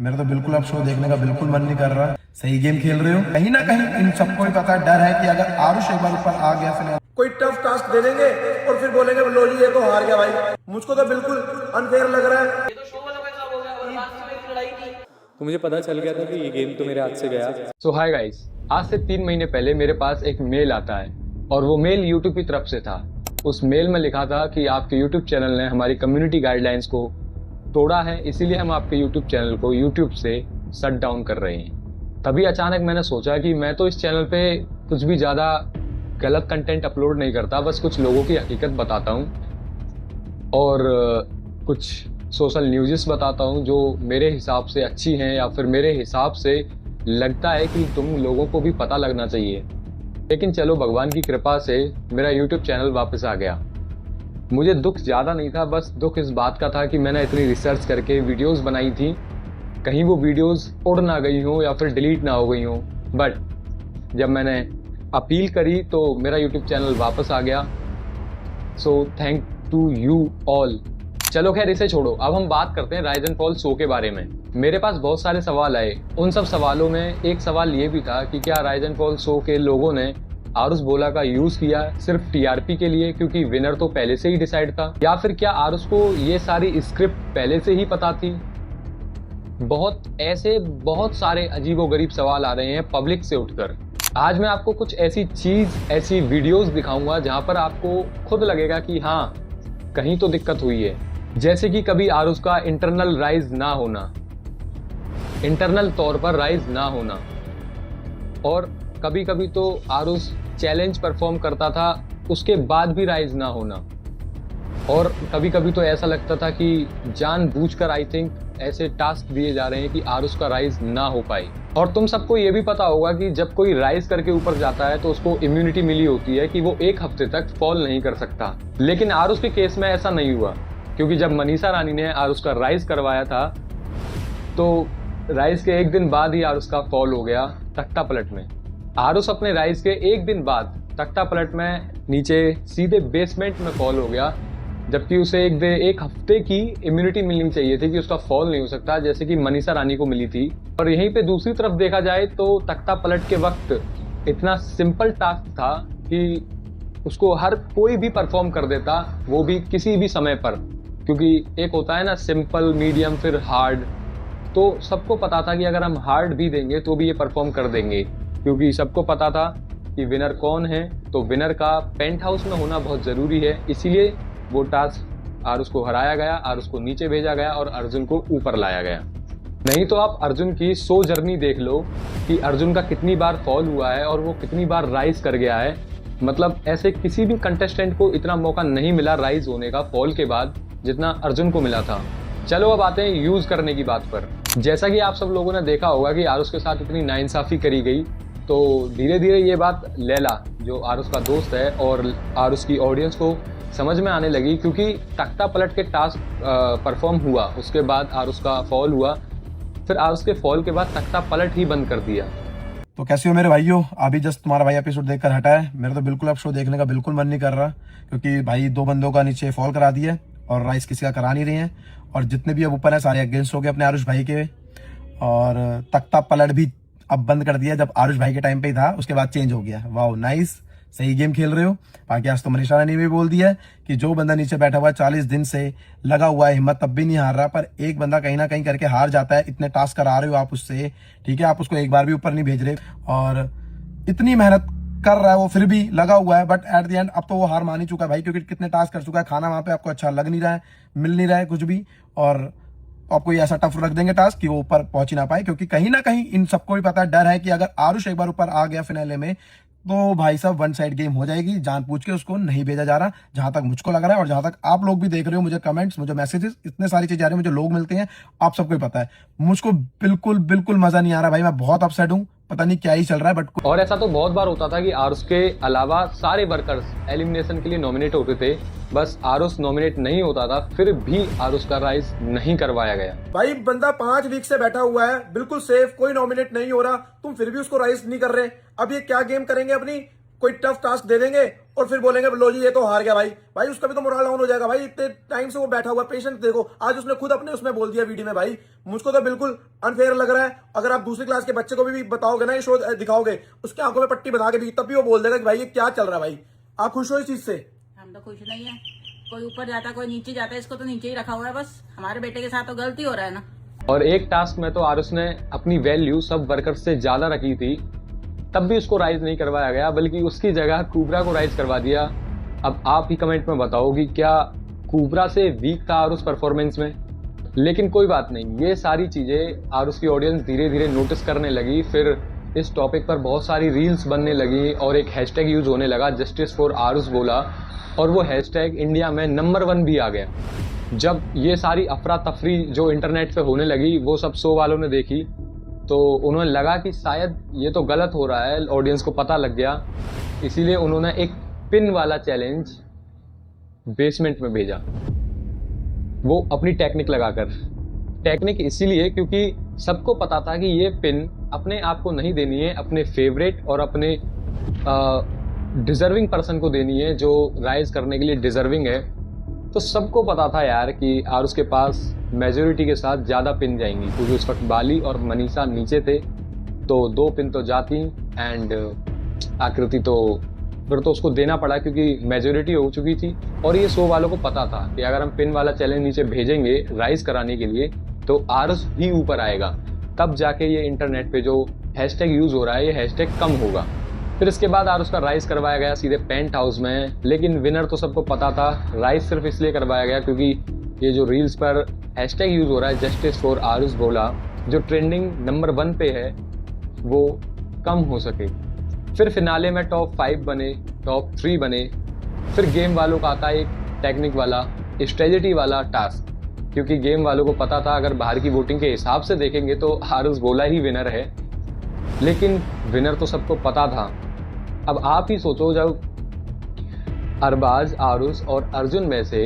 मेरा तो बिल्कुल अब शो देखने का बिल्कुल मन नहीं कर रहा। सही गेम खेल रहे हो। कहीं ना कहीं इन सबको भी पता डर है कि अगर आरुष एक बार ऊपर आ गया फिर कोई टफ टास्क दे देंगे और फिर बोलेंगे लो जी ये तो हार गया भाई। मुझको तो बिल्कुल अनफेयर लग रहा है। ये तो शो वाला पैसा हो गया और लास्ट में एक लड़ाई थी। तो मुझे पता चल गया था कि ये गेम तो मेरे हाथ से गया। सो हाय गाइस, आज से 3 महीने पहले मेरे पास एक मेल आता है और वो मेल यूट्यूब की तरफ से था। उस मेल में लिखा था कि आपके यूट्यूब चैनल ने हमारी कम्युनिटी गाइडलाइंस को तोड़ा है, इसीलिए हम आपके यूट्यूब चैनल को यूट्यूब से शट डाउन कर रहे हैं। तभी अचानक मैंने सोचा कि मैं तो इस चैनल पे कुछ भी ज़्यादा गलत कंटेंट अपलोड नहीं करता, बस कुछ लोगों की हकीकत बताता हूँ और कुछ सोशल न्यूज़ बताता हूँ जो मेरे हिसाब से अच्छी हैं या फिर मेरे हिसाब से लगता है कि तुम लोगों को भी पता लगना चाहिए। लेकिन चलो, भगवान की कृपा से मेरा यूट्यूब चैनल वापस आ गया। मुझे दुख ज़्यादा नहीं था, बस दुख इस बात का था कि मैंने इतनी रिसर्च करके वीडियोस बनाई थी, कहीं वो वीडियोस उड़ ना गई हों या फिर डिलीट ना हो गई हों। बट जब मैंने अपील करी तो मेरा यूट्यूब चैनल वापस आ गया। So thank to you all. चलो खैर, इसे छोड़ो, अब हम बात करते हैं राइज एंड फॉल शो के बारे में। मेरे पास बहुत सारे सवाल आए। उन सब सवालों में एक सवाल ये भी था कि क्या राइज एंड फॉल शो के लोगों ने आरुष बोला का यूज किया सिर्फ टीआरपी के लिए, क्योंकि विनर तो पहले से ही डिसाइड था, या फिर क्या आरुष को ये सारी स्क्रिप्ट पहले से ही पता थी। बहुत सारे अजीबोगरीब सवाल आ रहे हैं पब्लिक से उठकर। आज मैं आपको कुछ ऐसी वीडियोस दिखाऊंगा जहां पर आपको खुद लगेगा कि हाँ, कहीं तो दिक्कत हुई है। जैसे कि कभी आरुष का इंटरनल राइज ना होना, इंटरनल तौर पर राइज ना होना, और कभी कभी तो आरुष चैलेंज परफॉर्म करता था उसके बाद भी राइज ना होना, और कभी कभी तो ऐसा लगता था कि जानबूझकर आई थिंक ऐसे टास्क दिए जा रहे हैं कि आरुष का राइज ना हो पाए। और तुम सबको ये भी पता होगा कि जब कोई राइज करके ऊपर जाता है तो उसको इम्यूनिटी मिली होती है कि वो 1 हफ्ते तक फॉल नहीं कर सकता। लेकिन आरुष के केस में ऐसा नहीं हुआ, क्योंकि जब मनीषा रानी ने आरुष का राइज करवाया था तो राइज के 1 दिन बाद ही आरुष का फॉल हो गया तख्ता पलट में। आरुष अपने राइज के 1 दिन बाद तख्ता पलट में नीचे सीधे बेसमेंट में फॉल हो गया, जबकि उसे 1 हफ्ते की इम्यूनिटी मिलनी चाहिए थी कि उसका फॉल नहीं हो सकता, जैसे कि मनीषा रानी को मिली थी। और यहीं पे दूसरी तरफ देखा जाए तो तख्ता पलट के वक्त इतना सिंपल टास्क था कि उसको हर कोई भी परफॉर्म कर देता, वो भी किसी भी समय पर, क्योंकि एक होता है ना सिंपल, मीडियम, फिर हार्ड। तो सबको पता था कि अगर हम हार्ड भी देंगे तो भी ये परफॉर्म कर देंगे, क्योंकि सबको पता था कि विनर कौन है। तो विनर का पेंट हाउस में होना बहुत ज़रूरी है, इसीलिए वो टास्क आरुष को हराया गया, आरुष को नीचे भेजा गया और अर्जुन को ऊपर लाया गया। नहीं तो आप अर्जुन की शो जर्नी देख लो कि अर्जुन का कितनी बार फॉल हुआ है और वो कितनी बार राइज कर गया है। मतलब ऐसे किसी भी कंटेस्टेंट को इतना मौका नहीं मिला राइज होने का फॉल के बाद जितना अर्जुन को मिला था। चलो अब आते हैं यूज करने की बात पर। जैसा कि आप सब लोगों ने देखा होगा कि आरुष के साथ इतनी नाइंसाफी करी गई, तो धीरे धीरे ये बात लैला, जो आरुष का दोस्त है, और आरुष की ऑडियंस को समझ में आने लगी, क्योंकि तख्ता पलट के टास्क परफॉर्म हुआ, उसके बाद आरुष का फॉल हुआ, फिर आरुष के फॉल के बाद तख्ता पलट ही बंद कर दिया। तो कैसे हो मेरे भाइयों? अभी जस्ट तुम्हारा भाई एपिसोड देखकर हटा है। मेरा तो बिल्कुल अब शो देखने का बिल्कुल मन नहीं कर रहा, क्योंकि भाई 2 बंदों का नीचे फॉल करा दिया और राइस किसी का करा नहीं रही है, और जितने भी अब ऊपर है सारे अगेंस्ट हो गए अपने आरुष भाई के। और तख्ता पलट भी अब बंद कर दिया, जब आरुष भाई के टाइम पे ही था, उसके बाद चेंज हो गया। वाह, नाइस, सही गेम खेल रहे हो। बाकी आज तो मनीषा रानी ने भी बोल दिया है कि जो बंदा नीचे बैठा हुआ है 40 दिन से लगा हुआ है, हिम्मत तब भी नहीं हार रहा, पर एक बंदा कहीं ना कहीं करके हार जाता है। इतने टास्क करा रहे हो आप उससे, ठीक है, आप उसको एक बार भी ऊपर नहीं भेज रहे और इतनी मेहनत कर रहा है वो, फिर भी लगा हुआ है। बट एट द एंड अब तो वो हार मान ही चुका है भाई, क्योंकि कितने टास्क कर चुका है। खाना वहां पे आपको अच्छा लग नहीं रहा है, मिल नहीं रहा है कुछ भी, और आपको ये ऐसा टफ रख देंगे टास्क कि वो ऊपर पहुंच ही ना पाए, क्योंकि कहीं ना कहीं इन सबको भी पता है, डर है कि अगर आरुष एक बार ऊपर आ गया फिनाले में तो भाई साहब 1 साइड गेम हो जाएगी। जानबूझ के उसको नहीं भेजा जा रहा, जहां तक मुझको लग रहा है और जहां तक आप लोग भी देख रहे हो, मुझे कमेंट्स, मुझे मैसेजेस, इतने सारी चीजें आ रही है, मुझे लोग मिलते हैं, आप सबको ही पता है। मुझको बिल्कुल मजा नहीं आ रहा भाई, मैं बहुत अपसेट हूँ, पता नहीं क्या ही चल रहा है। बट और ऐसा तो बहुत बार होता था कि आरुष के अलावा सारे वर्कर्स एलिमिनेशन के लिए नॉमिनेट होते थे, बस आरुष नॉमिनेट नहीं होता था, फिर भी आरुष का राइज नहीं करवाया गया। भाई बंदा 5 वीक से बैठा हुआ है, बिल्कुल सेफ, कोई नॉमिनेट नहीं हो रहा, तुम फिर भी उसको राइज नहीं कर रहे। अब ये क्या गेम करेंगे अपनी? कोई टफ टास्क दे देंगे और फिर बोलेंगे लो जी ये तो हार गया भाई। भाई उसका भी तो मोरल डाउन हो जाएगा भाई, इतने टाइम से वो बैठा हुआ पेशेंट देखो, आज उसने खुद अपने उसमें बोल दिया वीडियो में। भाई मुझको तो बिल्कुल अनफेयर लग रहा है। अगर आप दूसरी क्लास के बच्चे को भी बताओगे ना, ये शो दिखाओगे, उसके आंखों में पट्टी बना के भी, तब भी वो बोल देगा कि भाई ये क्या चल रहा है। भाई आप खुश हो इस चीज से? हम तो खुश नहीं है, कोई ऊपर जाता कोई नीचे जाता है, इसको तो नीचे ही रखा हुआ है बस। हमारे बेटे के साथ तो गलती हो रहा है ना। और एक टास्क में तो आरुष ने अपनी वैल्यू सब वर्कर्स से ज्यादा रखी थी, तब भी उसको राइज नहीं करवाया गया, बल्कि उसकी जगह कुबरा को राइज करवा दिया। अब आप ही कमेंट में बताओ कि क्या कुबरा से वीक था आरुष परफॉर्मेंस में? लेकिन कोई बात नहीं, ये सारी चीजें आरुष की ऑडियंस धीरे धीरे नोटिस करने लगी। फिर इस टॉपिक पर बहुत सारी रील्स बनने लगी और एक हैशटैग यूज होने लगा, जस्टिस फॉर आरुष बोला, और वो हैशटैग इंडिया में नंबर 1 भी आ गया। जब ये सारी अफरा तफरी जो इंटरनेट पे होने लगी, वो सब शो वालों ने देखी, तो उन्होंने लगा कि शायद ये तो गलत हो रहा है, ऑडियंस को पता लग गया। इसीलिए उन्होंने एक पिन वाला चैलेंज बेसमेंट में भेजा, वो अपनी टेक्निक लगाकर। टेक्निक इसीलिए क्योंकि सबको पता था कि ये पिन अपने आप को नहीं देनी है, अपने फेवरेट और अपने डिजर्विंग पर्सन को देनी है, जो राइज करने के लिए डिजर्विंग है। तो सबको पता था यार कि आरुष के पास मेजोरिटी के साथ ज़्यादा पिन जाएंगी, क्योंकि उस वक्त बाली और मनीषा नीचे थे, तो 2 पिन तो जाती एंड आकृति तो फिर तो उसको देना पड़ा क्योंकि मेजोरिटी हो चुकी थी। और ये शो वालों को पता था कि अगर हम पिन वाला चैलेंज नीचे भेजेंगे राइज कराने के लिए, तो आरुष भी ऊपर आएगा, तब जाके ये इंटरनेट पे जो हैशटैग यूज़ हो रहा है, ये हैशटैग कम होगा। फिर इसके बाद आरुष का राइज करवाया गया सीधे पेंट हाउस में, लेकिन विनर तो सबको पता था। राइज सिर्फ इसलिए करवाया गया क्योंकि ये जो रील्स पर हैशटैग यूज हो रहा है जस्टिस फॉर आरुष बोला, जो ट्रेंडिंग नंबर 1 पे है, वो कम हो सके। फिर फिनाले में टॉप 5 बने, टॉप 3 बने। फिर गेम वालों का आता है एक टेक्निक वाला, स्ट्रेटजी वाला टास्क, क्योंकि गेम वालों को पता था अगर बाहर की वोटिंग के हिसाब से देखेंगे तो आरुष बोला ही विनर है, लेकिन विनर तो सबको पता था। अब आप ही सोचो, जब अरबाज, आरुष और अर्जुन में से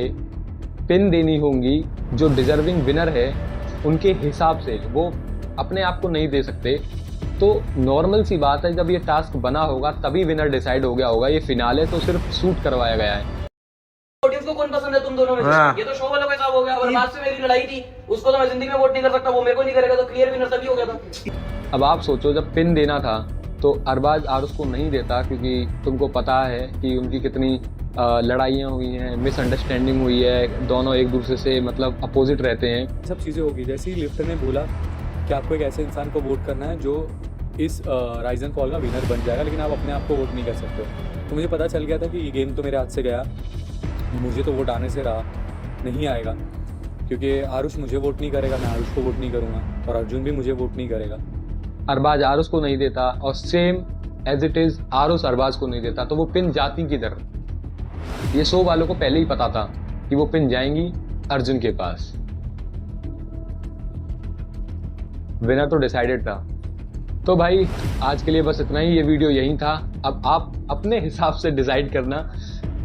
पिन देनी होंगी जो डिजर्विंग विनर है, उनके हिसाब से वो अपने आप को नहीं दे सकते, तो नॉर्मल सी बात है जब ये टास्क बना होगा तभी विनर डिसाइड हो गया होगा। ये फिनाले तो सिर्फ शूट करवाया गया है। ऑडियंस को कौन पसंद है तुम दोनों में से? ये तो शो वालों के साथ हो गया। और बाद से मेरी लड़ाई थी, उसको तो मैं जिंदगी में वोट नहीं कर सकता, वो मेरे को नहीं करेगा, तो क्लियर विनर तभी हो गया था। अब आप सोचो, जब पिन देना था तो अरबाज आरुष को नहीं देता, क्योंकि तुमको पता है कि उनकी कितनी लड़ाइयाँ हुई हैं, मिसअंडरस्टैंडिंग हुई है, दोनों एक दूसरे से मतलब अपोजिट रहते हैं। सब चीज़ें होगी। जैसे ही लिफ्ट ने बोला कि आपको एक ऐसे इंसान को वोट करना है जो इस राइज एंड फॉल का विनर बन जाएगा, लेकिन आप अपने आप को वोट नहीं कर सकते हो। तो मुझे पता चल गया था कि ये गेम तो मेरे हाथ से गया, मुझे तो वोट आने से रहा नहीं आएगा, क्योंकि आरुष मुझे वोट नहीं करेगा, मैं आरुष को वोट नहीं करूँगा, और अर्जुन भी मुझे वोट नहीं करेगा। अरबाज आरुष को नहीं देता और same as it is Aarush Arbaaz को नहीं देता, तो वो पिन जाती किधर? ये शो वालों को पहले ही पता था कि वो पिन जाएंगी अर्जुन के पास। विनर तो डिसाइडेड था। तो भाई आज के लिए बस इतना ही, ये वीडियो यही था। अब आप अपने हिसाब से डिसाइड करना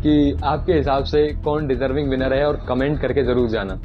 कि आपके हिसाब से कौन डिजर्विंग विनर है, और कमेंट करके जरूर जाना।